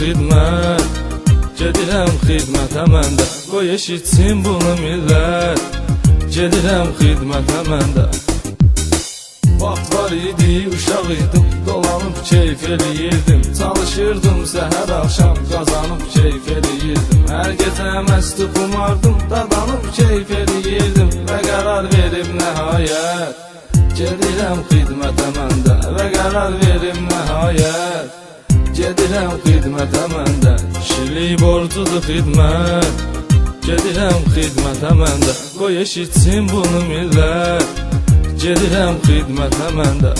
xidmət, gedirəm xidmətə məndə. Qoy eşitsin bunu millət, gedirəm xidmətə məndə. Vaxt var idi, uşaq idim, dolanıb keyf eləyirdim. Çalışırdım səhər axşam, qazanıb keyf eləyirdim. Hər gecə məsti xumardım, dadanıb keyf eləyirdim. Və qərar verib nəhayət, gedirəm xidmətə məndə. Və qərar verib nəhayət, gedirəm xidmətə məndə. Kişilik borcudur xidmət, gedirəm xidmətə məndə. Qoy eşitsin bunu millət, gedirəm xidmətə məndə.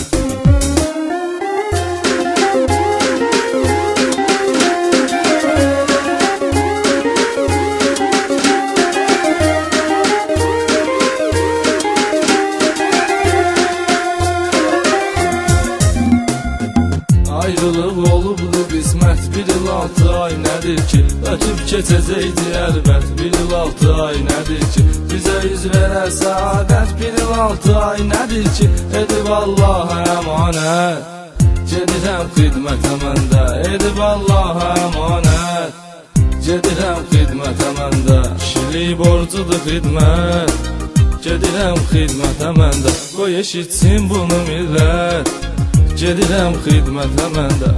Ayrılıq olubdu qismət, 1 il 6 ay nədir ki? Ötüb keçəcəkdi əlbət, 1 il 6 ay nədir ki? Bizə yüz verər səadət, 1 il 6 ay nədir ki? Edib Allaha əmanət, gedirəm xidmətə məndə. Edib Allaha əmanət, gedirəm xidmətə məndə. Kişilik borcudur xidmət, gedirəm xidmətə məndə. Qoy eşitsin bunu millət, gedirəm xidmətə məndə.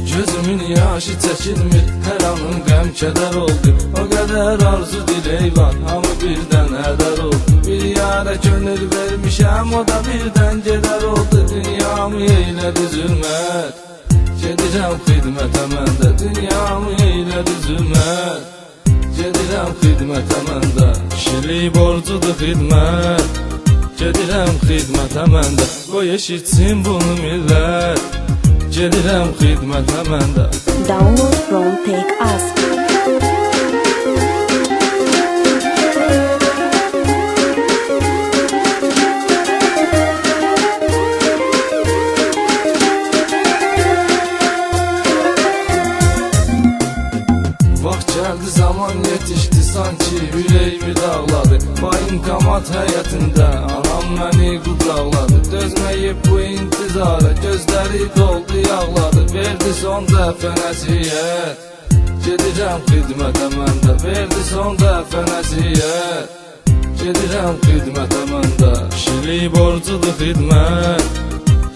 Gözümün yaşı çəkilmir, hər anım qəm kədər oldu. O qədər arzu dilək var, hamı birdən hədər oldu. Bir yara könül vermişəm, o da birdən gedər oldu. Dünyamı eylədi zülmət, gedirəm xidmətə məndə. Dünyamı eylədi zülmət, gedirəm xidmətə məndə. Kişilik borcudur xidmət, gedirəm xidmətə məndə. Qoy eşitsin bunu millət, gedirəm xidmətə məndə. Download from Take Us. Vaxt gəldi, zaman yetişdi, sanki ürəyimi dağladı. Bayınkamat həyətində anam məni qucaqladı. Dözməyib bu intizara, gözləri doldu yağladı. Verdi son dəfə nəsiyyət, gedirəm xidmətə məndə. Verdi son dəfə nəsiyyət, gedirəm xidmətə məndə. Kişilik borcudur xidmət,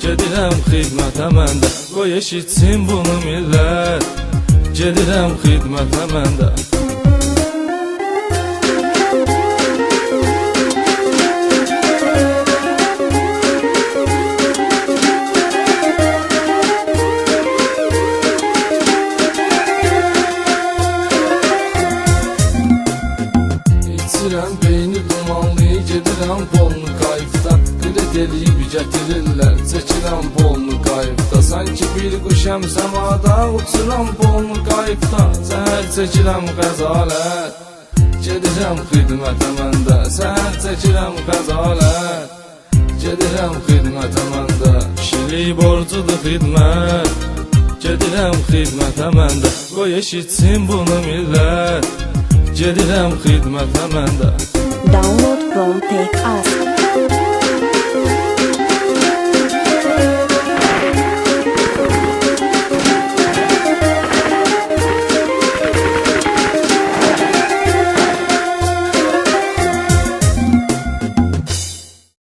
gedirəm xidmətə məndə. Qoy eşitsin bunu millət, gedirəm xidmətə məndə. İçirəm beyni dumanlı, gedirəm bolnu qayıqda. Qürət eləyib gətirirlər, çəkirəm bolnu qayıqda. Sanki bir quşəm səmada, uçuram bolnu qayıqda. Səhər çəkirəm qəzalət, gedirəm xidmətə məndə. Səhər çəkirəm qəzalət, gedirəm xidmətə məndə. Kişilik borcudur xidmət, gedirəm xidmətə məndə. Qoy eşitsin bunu millət, gedirəm xidmətə məndə. Download from Take Us.